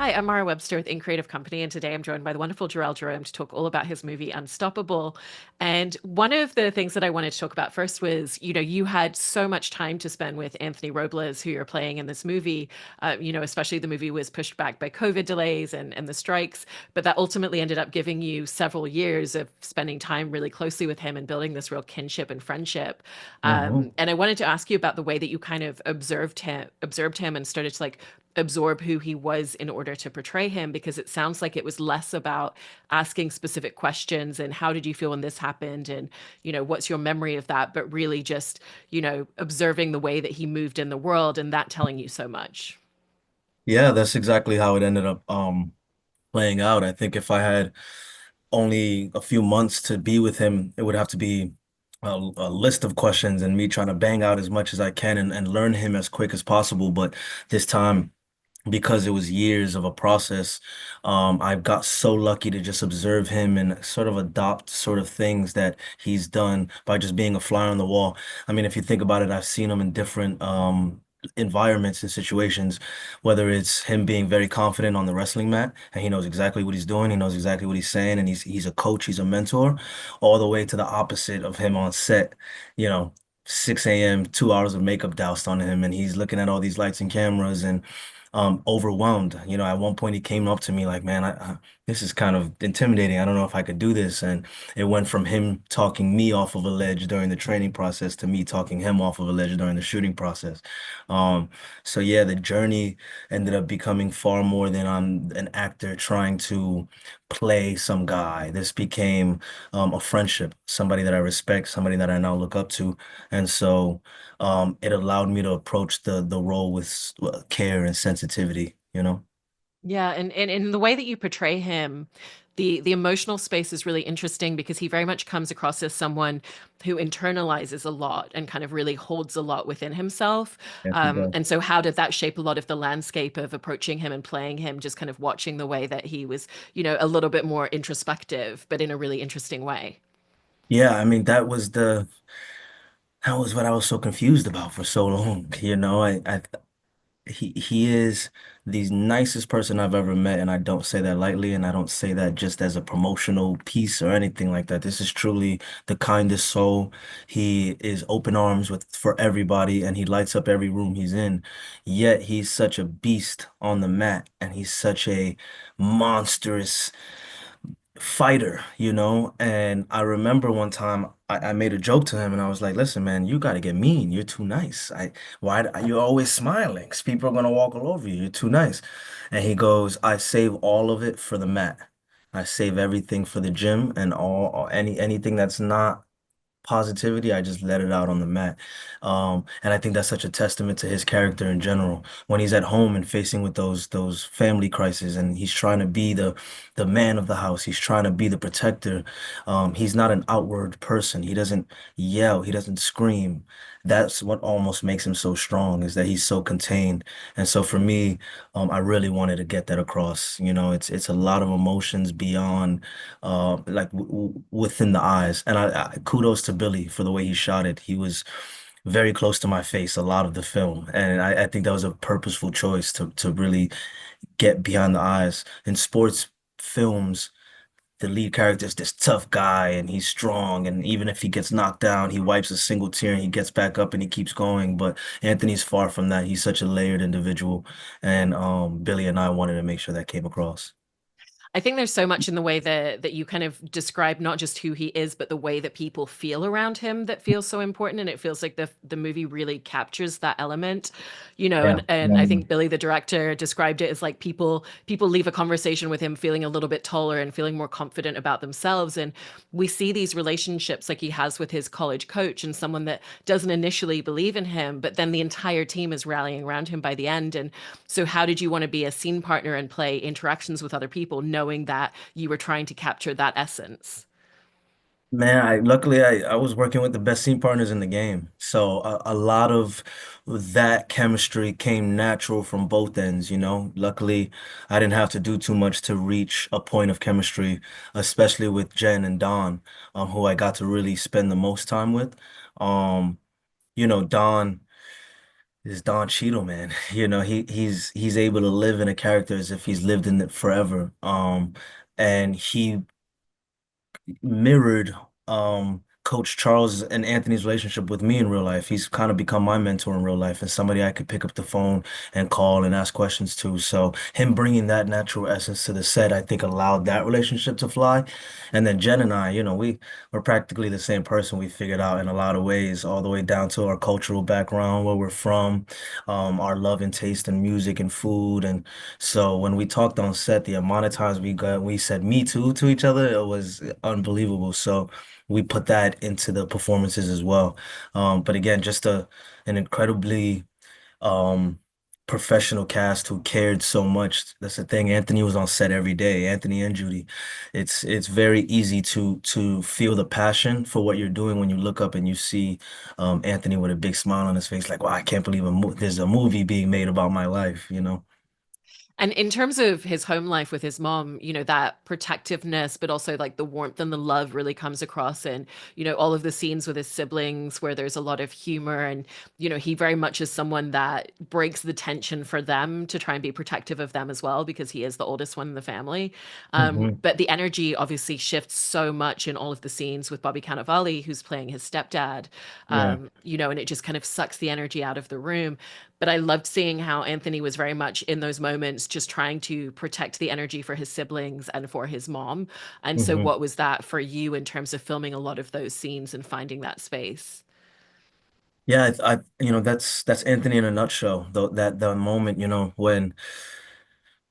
Hi, I'm Mara Webster with In Creative Company, and today I'm joined by the wonderful Jarrell Jerome to talk all about his movie Unstoppable. And one of the things that I wanted to talk about first was, you had so much time to spend with Anthony Robles, who you're playing in this movie. Especially the movie was pushed back by COVID delays and the strikes, but that ultimately ended up giving you several years of spending time really closely with him and building this real kinship and friendship. Hmm. And I wanted to ask you about the way that you kind of observed him and started to like absorb who he was in order to portray him, because it sounds like it was less about asking specific questions and how did you feel when this happened and what's your memory of that, but really just observing the way that he moved in the world and that telling you so much. Yeah, that's exactly how it ended up playing out. I think if I had only a few months to be with him, it would have to be a list of questions and me trying to bang out as much as I can and learn him as quick as possible. But this time, because it was years of a process, I got so lucky to just observe him and sort of adopt sort of things that he's done by just being a fly on the wall. I mean, if you think about it, I've seen him in different environments and situations, whether it's him being very confident on the wrestling mat and he knows exactly what he's doing, he knows exactly what he's saying, and he's a coach, he's a mentor, all the way to the opposite of him on set, you know. 6 a.m., 2 hours of makeup doused on him, and he's looking at all these lights and cameras and overwhelmed. At one point he came up to me like, man, this is kind of intimidating. I don't know if I could do this. And it went from him talking me off of a ledge during the training process to me talking him off of a ledge during the shooting process. Um, so yeah, the journey ended up becoming far more than I'm an actor trying to play some guy. This became a friendship, somebody that I respect, somebody that I now look up to. And so it allowed me to approach the role with care and sensitivity. Yeah, and in the way that you portray him, the emotional space is really interesting because he very much comes across as someone who internalizes a lot and kind of really holds a lot within himself. Yes, he does. And so how did that shape a lot of the landscape of approaching him and playing him, just kind of watching the way that he was, a little bit more introspective, but in a really interesting way? Yeah, I mean that was what I was so confused about for so long. He is the nicest person I've ever met, and I don't say that lightly, and I don't say that just as a promotional piece or anything like that. This is truly the kindest soul. He is open arms with for everybody, and he lights up every room he's in. Yet he's such a beast on the mat, and he's such a monstrous fighter. And I remember one time I made a joke to him and I was like, listen, man, you got to get mean. You're too nice. You're always smiling? 'Cause people are going to walk all over you. You're too nice. And he goes, I save all of it for the mat. I save everything for the gym and anything that's not positivity, I just let it out on the mat. And I think that's such a testament to his character in general. When he's at home and facing with those family crises, and he's trying to be the man of the house, he's trying to be the protector. He's not an outward person. He doesn't yell, he doesn't scream. That's what almost makes him so strong, is that he's so contained. And so for me, I really wanted to get that across. It's a lot of emotions beyond like w within the eyes. And I kudos to Billy for the way he shot it. He was very close to my face a lot of the film, and I think that was a purposeful choice to really get behind the eyes. In sports films, the lead character is this tough guy, and he's strong, and even if he gets knocked down, he wipes a single tear and he gets back up and he keeps going. But Anthony's far from that. He's such a layered individual, and Billy and I wanted to make sure that came across. I think there's so much in the way that you kind of describe not just who he is, but the way that people feel around him that feels so important. And it feels like the movie really captures that element, Yeah. and I think Billy, the director, described it as like people leave a conversation with him feeling a little bit taller and feeling more confident about themselves. And we see these relationships like he has with his college coach and someone that doesn't initially believe in him, but then the entire team is rallying around him by the end. And so how did you want to be a scene partner and play interactions with other people, knowing that you were trying to capture that essence? Man, luckily I was working with the best team partners in the game. So a lot of that chemistry came natural from both ends. Luckily, I didn't have to do too much to reach a point of chemistry, especially with Jen and Don, who I got to really spend the most time with. Don is Don Cheadle, man. He's able to live in a character as if he's lived in it forever. And he mirrored Coach Charles and Anthony's relationship with me in real life. He's kind of become my mentor in real life and somebody I could pick up the phone and call and ask questions to. So him bringing that natural essence to the set, I think allowed that relationship to fly. And then Jen and I, we're practically the same person. We figured out in a lot of ways, all the way down to our cultural background, where we're from, our love and taste in music and food. And so when we talked on set, the amount of times we said "me too" to each other, it was unbelievable. So we put that into the performances as well. But again, just an incredibly um professional cast who cared so much. That's the thing. Anthony was on set every day, Anthony and Judy. It's very easy to feel the passion for what you're doing when you look up and you see Anthony with a big smile on his face, like, wow, I can't believe there's a movie being made about my life, you know? And in terms of his home life with his mom, that protectiveness, but also like the warmth and the love really comes across in, all of the scenes with his siblings where there's a lot of humor. And, he very much is someone that breaks the tension for them to try and be protective of them as well, because he is the oldest one in the family. Hmm. But the energy obviously shifts so much in all of the scenes with Bobby Cannavale, who's playing his stepdad, Yeah. and it just kind of sucks the energy out of the room. But I loved seeing how Anthony was very much in those moments just trying to protect the energy for his siblings and for his mom. And so, Hmm. what was that for you in terms of filming a lot of those scenes and finding that space? Yeah, that's Anthony in a nutshell. Though that the moment, when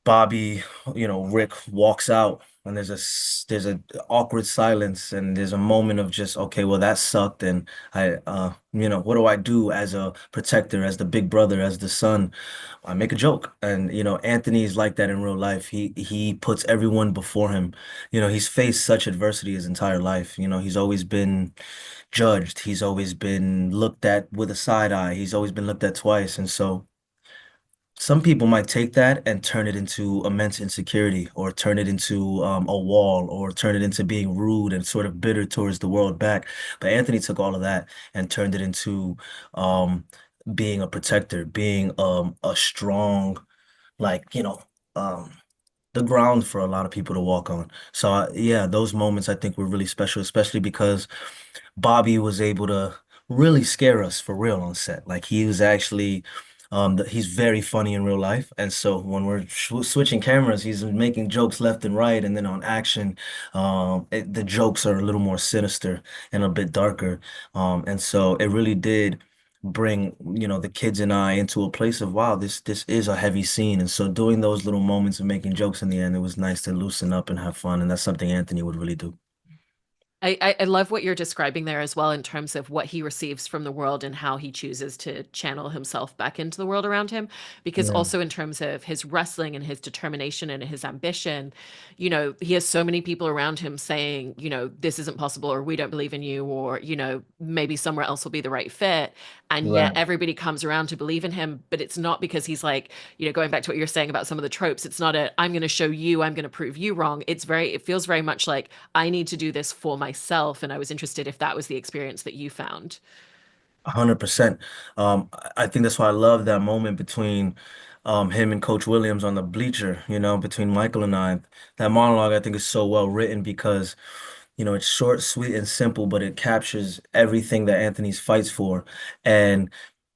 Bobby, Rick walks out and there's a awkward silence and there's a moment of just, okay, well that sucked and what do I do as a protector, as the big brother, as the son? I make a joke. And Anthony's like that in real life. He puts everyone before him. He's faced such adversity his entire life. He's always been judged. He's always been looked at with a side eye. He's always been looked at twice. And so some people might take that and turn it into immense insecurity or turn it into a wall or turn it into being rude and sort of bitter towards the world back. But Anthony took all of that and turned it into um, being a protector, being a strong, like, um, the ground for a lot of people to walk on. So, yeah, those moments I think were really special, especially because Bobby was able to really scare us for real on set. Like he was actually, he's very funny in real life, and so when we're switching cameras, he's making jokes left and right, and then on action, the jokes are a little more sinister and a bit darker, and so it really did bring, the kids and I into a place of, wow, this is a heavy scene, and so doing those little moments and making jokes in the end, it was nice to loosen up and have fun, and that's something Anthony would really do. I love what you're describing there as well in terms of what he receives from the world and how he chooses to channel himself back into the world around him. Because Yeah. also in terms of his wrestling and his determination and his ambition, he has so many people around him saying, this isn't possible, or we don't believe in you, or, maybe somewhere else will be the right fit. And yet Right. everybody comes around to believe in him. But it's not because he's like, going back to what you're saying about some of the tropes, it's not I'm going to show you, I'm going to prove you wrong. It feels very much like I need to do this for myself. And I was interested if that was the experience that you found. 100%. I think that's why I love that moment between him and Coach Williams on the bleacher, between Michael and I. That monologue I think is so well written because, it's short, sweet, and simple, but it captures everything that Anthony's fights for. And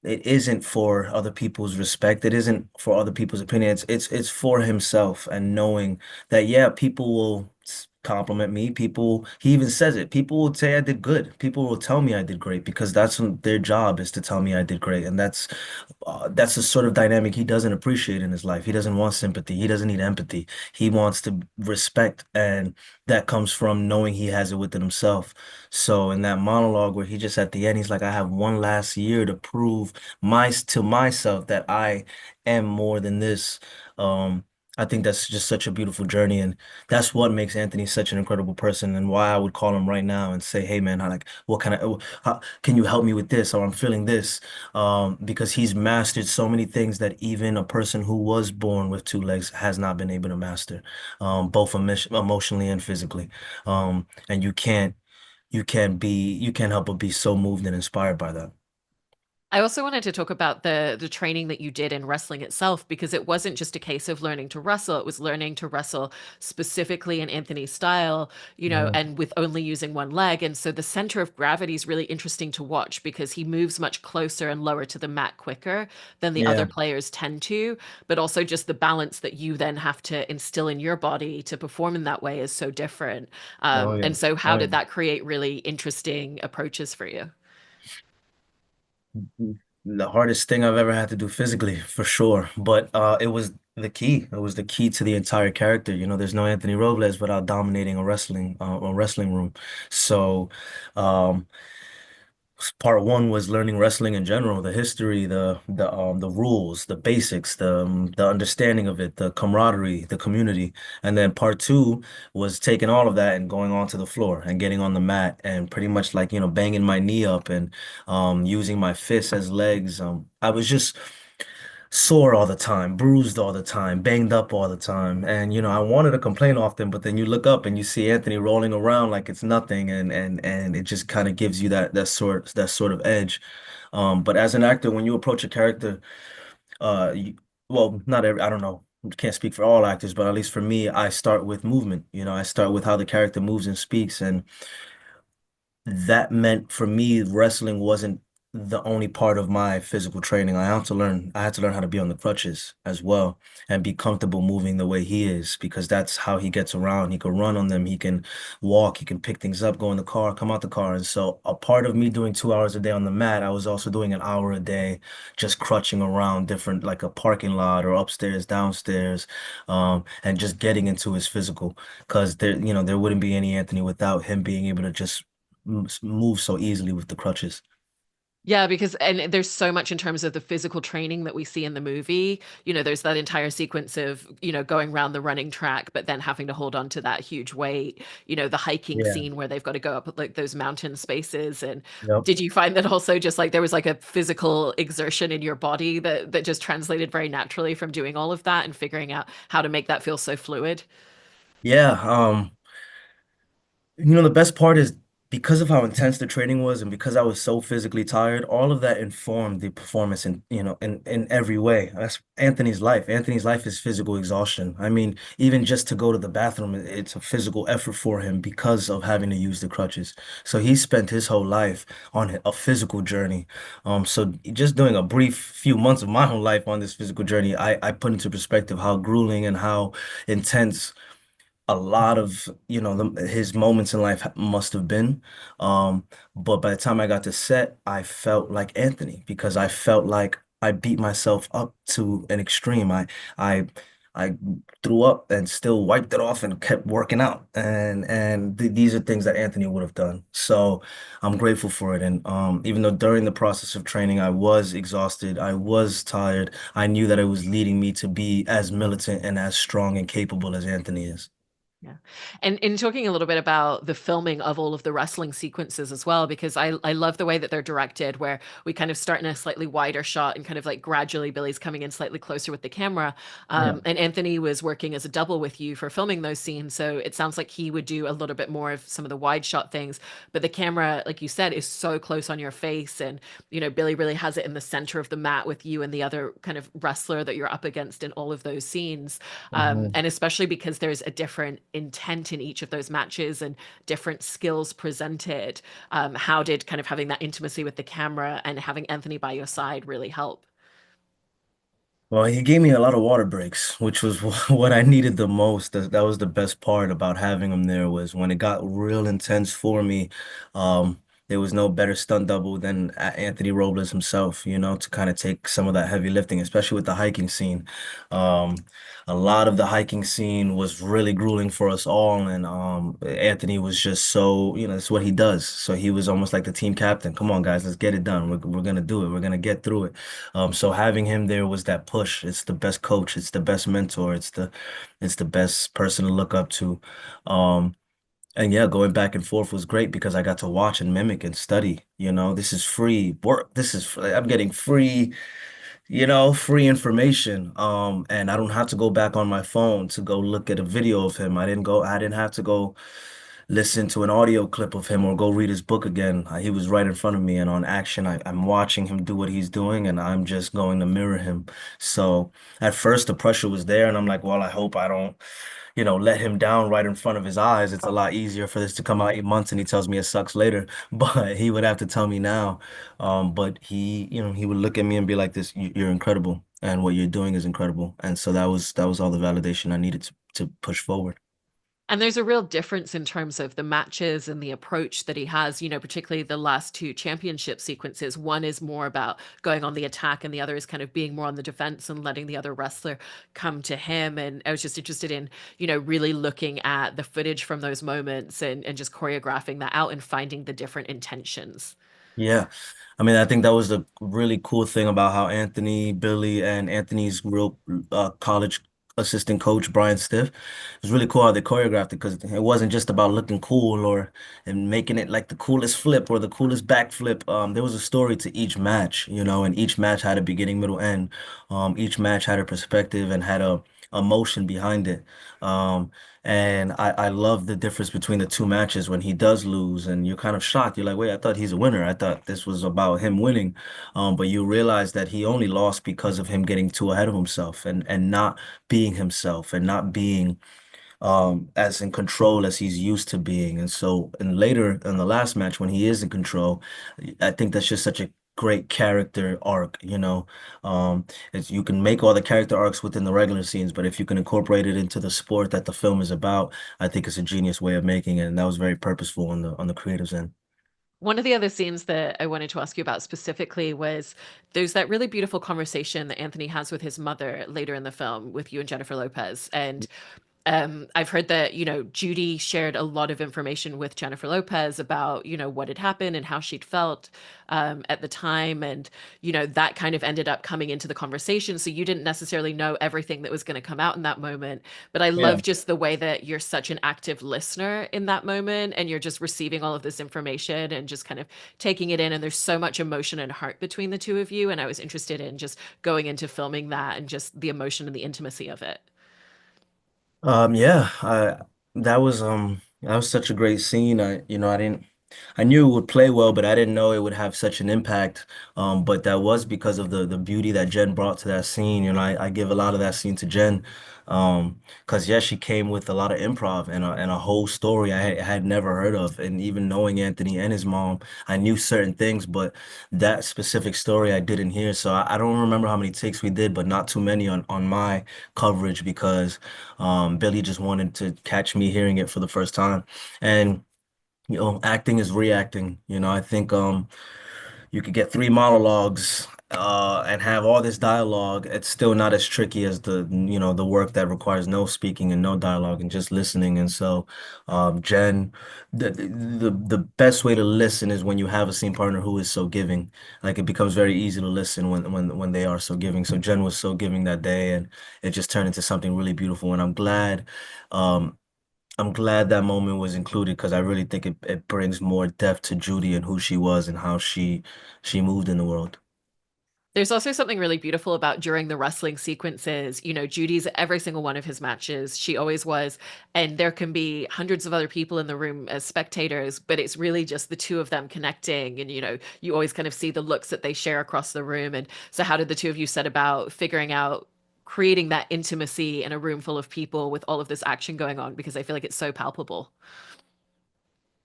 it isn't for other people's respect. It isn't for other people's opinion. It's for himself and knowing that, yeah, people will compliment me. He even says it. People will say I did good. People will tell me I did great because that's their job is to tell me I did great. And that's the sort of dynamic he doesn't appreciate in his life. He doesn't want sympathy. He doesn't need empathy. He wants to respect, and that comes from knowing he has it within himself. So in that monologue where he just at the end, he's like, I have one last year to prove to myself that I am more than this. I think that's just such a beautiful journey, and that's what makes Anthony such an incredible person, and why I would call him right now and say, "Hey, man, what kind of, how, can you help me with this?" Or I'm feeling this, because he's mastered so many things that even a person who was born with two legs has not been able to master, both emotionally and physically. And you can't help but be so moved and inspired by that. I also wanted to talk about the training that you did in wrestling itself, because it wasn't just a case of learning to wrestle, it was learning to wrestle specifically in Anthony's style, Mhm. and with only using one leg. And so the center of gravity is really interesting to watch because he moves much closer and lower to the mat quicker than the other Yeah. players tend to, but also just the balance that you then have to instill in your body to perform in that way is so different. Oh yeah. And so how Oh did yeah. that create really interesting approaches for you? The hardest thing I've ever had to do physically, for sure. But it was the key. It was the key to the entire character. You know, there's no Anthony Robles without dominating a wrestling room. So, um, part one was learning wrestling in general, the history, the rules, the basics, the understanding of it, the camaraderie, the community. And then part two was taking all of that and going onto the floor and getting on the mat and pretty much like, banging my knee up and using my fists as legs. I was just sore all the time, bruised all the time, banged up all the time. And I wanted to complain often, but then you look up and you see Anthony rolling around like it's nothing, and it just kind of gives you that sort of edge. But as an actor, when you approach a character, well, not every, I don't know. Can't speak for all actors, but at least for me, I start with movement. I start with how the character moves and speaks, and that meant for me wrestling wasn't the only part of my physical training. I had to learn how to be on the crutches as well and be comfortable moving the way he is, because that's how he gets around. He can run on them, he can walk, he can pick things up, go in the car, come out the car. And so a part of me doing 2 hours a day on the mat, I was also doing an hour a day just crutching around different, like a parking lot or upstairs, downstairs, and just getting into his physical. Because there wouldn't be any Anthony without him being able to just move so easily with the crutches. Yeah, because and there's so much in terms of the physical training that we see in the movie. There's that entire sequence of, going around the running track, but then having to hold on to that huge weight, the hiking Yeah. scene where they've got to go up like those mountain spaces. And Yep. did you find that also just like there was like a physical exertion in your body that just translated very naturally from doing all of that and figuring out how to make that feel so fluid? Yeah. The best part is because of how intense the training was and because I was so physically tired, all of that informed the performance in every way. That's Anthony's life. Anthony's life is physical exhaustion. I mean, even just to go to the bathroom, it's a physical effort for him because of having to use the crutches. So he spent his whole life on a physical journey. So just doing a brief few months of my whole life on this physical journey, I put into perspective how grueling and how intense a lot of his moments in life must have been. um but by the time I got to set, I felt like Anthony because I felt like I beat myself up to an extreme. I threw up and still wiped it off and kept working out, and th these are things that Anthony would have done. So I'm grateful for it. And even though during the process of training I was exhausted, I was tired, I knew that it was leading me to be as militant and as strong and capable as Anthony is. Yeah. And in talking a little bit about the filming of all of the wrestling sequences as well, because I love the way that they're directed, where we kind of start in a slightly wider shot and kind of like gradually Billy's coming in slightly closer with the camera. Yeah. And Anthony was working as a double with you for filming those scenes. So it sounds like he would do a little bit more of some of the wide shot things. But the camera, like you said, is so close on your face. And, Billy really has it in the center of the mat with you and the other kind of wrestler that you're up against in all of those scenes. Mhm. And especially because there's a different intent in each of those matches and different skills presented. How did kind of having that intimacy with the camera and having Anthony by your side really help? Well, he gave me a lot of water breaks, which was what I needed the most. That was the best part about having him there, was when it got real intense for me. There was no better stunt double than Anthony Robles himself, to kind of take some of that heavy lifting, especially with the hiking scene. Um, a lot of the hiking scene was really grueling for us all, and Anthony was just so, that's what he does. So he was almost like the team captain. Come on, guys, let's get it done. We're gonna do it. We're gonna get through it. So having him there was that push. It's the best coach. It's the best mentor. It's the best person to look up to. Um, and yeah, going back and forth was great because I got to watch and mimic and study. This is free work. I'm getting free information. And I don't have to go back on my phone to go look at a video of him. I didn't have to go listen to an audio clip of him or go read his book again. He was right in front of me, and on action, I'm watching him do what he's doing, and I'm just going to mirror him. So at first, the pressure was there, and I'm like, well, I hope I don't, let him down right in front of his eyes. It's a lot easier for this to come out 8 months, and he tells me it sucks later, but he would have to tell me now. But he would look at me and be like, "This, you're incredible, and what you're doing is incredible." And so that was all the validation I needed to push forward. And there's a real difference in terms of the matches and the approach that he has, particularly the last two championship sequences. One is more about going on the attack, and the other is kind of being more on the defense and letting the other wrestler come to him. And I was just interested in, really looking at the footage from those moments and just choreographing that out and finding the different intentions. Yeah. I mean, I think that was the really cool thing about how Anthony, Billy, and Anthony's real college assistant coach, Brian Stiff. It was really cool how they choreographed it because it wasn't just about looking cool or and making it like the coolest flip or the coolest backflip. There was a story to each match, and each match had a beginning, middle, end. Each match had a perspective and had a motion behind it. And I love the difference between the two matches when he does lose and you're kind of shocked. You're like, wait, I thought he's a winner. I thought this was about him winning. But you realize that he only lost because of him getting too ahead of himself and not being himself and not being as in control as he's used to being. And so, and later in the last match, when he is in control, I think that's just such a great character arc, it's, you can make all the character arcs within the regular scenes, but if you can incorporate it into the sport that the film is about, I think it's a genius way of making it. And that was very purposeful on the creative's end. One of the other scenes that I wanted to ask you about specifically was there's that really beautiful conversation that Anthony has with his mother later in the film with you and Jennifer Lopez. And I've heard that, Judy shared a lot of information with Jennifer Lopez about, what had happened and how she'd felt at the time. And, that kind of ended up coming into the conversation. So you didn't necessarily know everything that was going to come out in that moment. But I Yeah. love just the way that you're such an active listener in that moment and you're just receiving all of this information and just kind of taking it in. And there's so much emotion and heart between the two of you. And I was interested in just going into filming that and just the emotion and the intimacy of it. Yeah, that was such a great scene. I knew it would play well, but I didn't know it would have such an impact. But that was because of the beauty that Jen brought to that scene. I give a lot of that scene to Jen. Because yes, she came with a lot of improv and a whole story I had never heard of. And even knowing Anthony and his mom, I knew certain things, but that specific story I didn't hear. So I don't remember how many takes we did, but not too many on my coverage because Billy just wanted to catch me hearing it for the first time. And acting is reacting. I think you could get three monologues and have all this dialogue. It's still not as tricky as the work that requires no speaking and no dialogue and just listening. And so, Jen, the best way to listen is when you have a scene partner who is so giving. Like it becomes very easy to listen when they are so giving. So Jen was so giving that day, and it just turned into something really beautiful. And um, I'm glad that moment was included because I really think it brings more depth to Judy and who she was and how she moved in the world. There's also something really beautiful about during the wrestling sequences. Judy's at every single one of his matches. She always was. And there can be hundreds of other people in the room as spectators, but it's really just the two of them connecting. And, you always kind of see the looks that they share across the room. And so, how did the two of you set about figuring out creating that intimacy in a room full of people with all of this action going on? Because I feel like it's so palpable.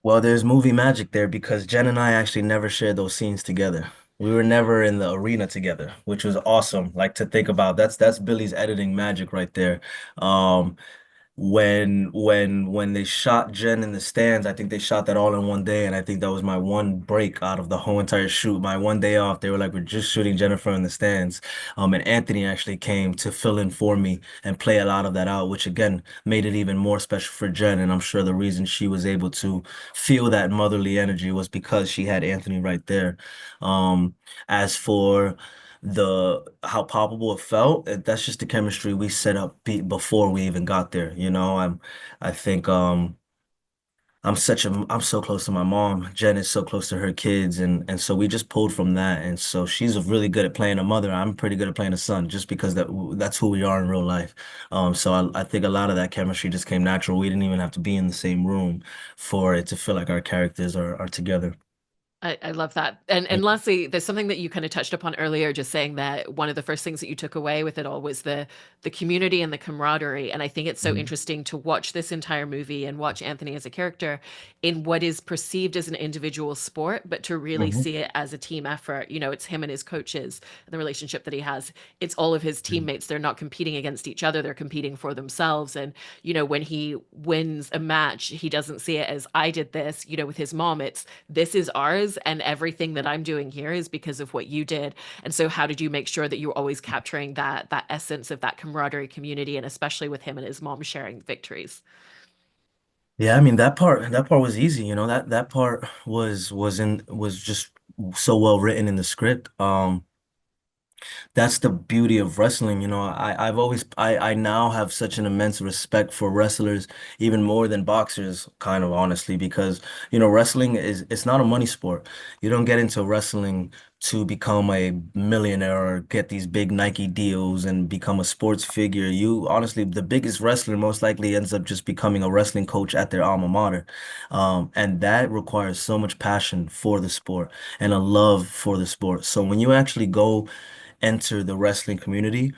Well, there's movie magic there because Jen and I actually never shared those scenes together. We were never in the arena together, which was awesome. Like to think about, that's Billy's editing magic right there. Um, when they shot Jen in the stands, I think they shot that all in one day, and I think that was my one break out of the whole entire shoot. My one day off, they were like, "We're just shooting Jennifer in the stands." And Anthony actually came to fill in for me and play a lot of that out, which again made it even more special for Jen. And I'm sure the reason she was able to feel that motherly energy was because she had Anthony right there. As for the how palpable it felt, that's just the chemistry we set up before we even got there. I think I'm so close to my mom. Jen is so close to her kids, and so we just pulled from that. And so she's really good at playing a mother. I'm pretty good at playing a son, just because that's who we are in real life. So I think a lot of that chemistry just came natural. We didn't even have to be in the same room for it to feel like our characters are together. I love that. And lastly, there's something that you kind of touched upon earlier, just saying that one of the first things that you took away with it all was the community and the camaraderie. And I think it's so Mhm. interesting to watch this entire movie and watch Anthony as a character in what is perceived as an individual sport, but to really Mhm. see it as a team effort. You know, it's him and his coaches and the relationship that he has. It's all of his teammates. They're not competing against each other, they're competing for themselves. And, you know, when he wins a match, he doesn't see it as I did this, you know, with his mom. It's this is ours, and everything that I'm doing here is because of what you did. And so how did you make sure that you were always capturing that essence of that camaraderie community, and especially with him and his mom sharing victories? Yeah, I mean that part was easy, you know, that part was just so well written in the script. That's the beauty of wrestling. You know, I now have such an immense respect for wrestlers, even more than boxers, kind of honestly, because, you know, wrestling it's not a money sport. You don't get into wrestling to become a millionaire or get these big Nike deals and become a sports figure. You honestly, the biggest wrestler most likely ends up just becoming a wrestling coach at their alma mater. And that requires so much passion for the sport and a love for the sport. So when you actually go enter the wrestling community,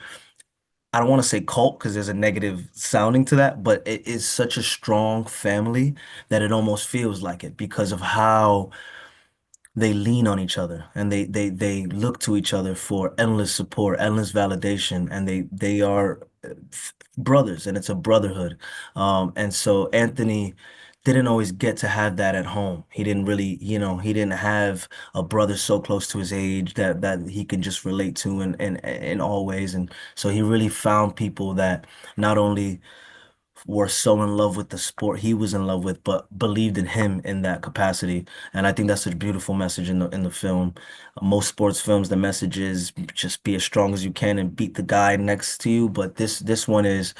I don't want to say cult because there's a negative sounding to that, but it is such a strong family that it almost feels like it because of how they lean on each other and they look to each other for endless support, endless validation, and they are brothers, and it's a brotherhood. And so Anthony didn't always get to have that at home. He didn't really, you know, he didn't have a brother so close to his age that he can just relate to in all ways. And so he really found people that not only were so in love with the sport he was in love with, but believed in him in that capacity. And I think that's a beautiful message in the film. Most sports films, the message is just be as strong as you can and beat the guy next to you. But this one is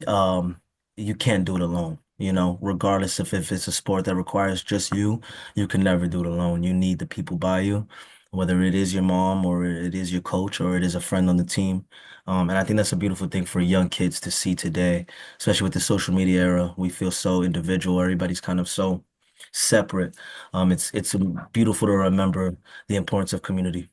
um, you can't do it alone. You know, regardless of if it's a sport that requires just you can never do it alone. You need the people by you, whether it is your mom or it is your coach or it is a friend on the team. And I think that's a beautiful thing for young kids to see today, especially with the social media era. We feel so individual. Everybody's kind of so separate. It's beautiful to remember the importance of community.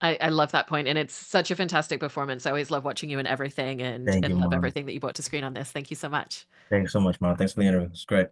I love that point, and it's such a fantastic performance. I always love watching you in everything, Thank you, and love Mara. everything that you brought to screen on this. Thank you so much. Thanks so much, Mara. Thanks for the interview. It's great.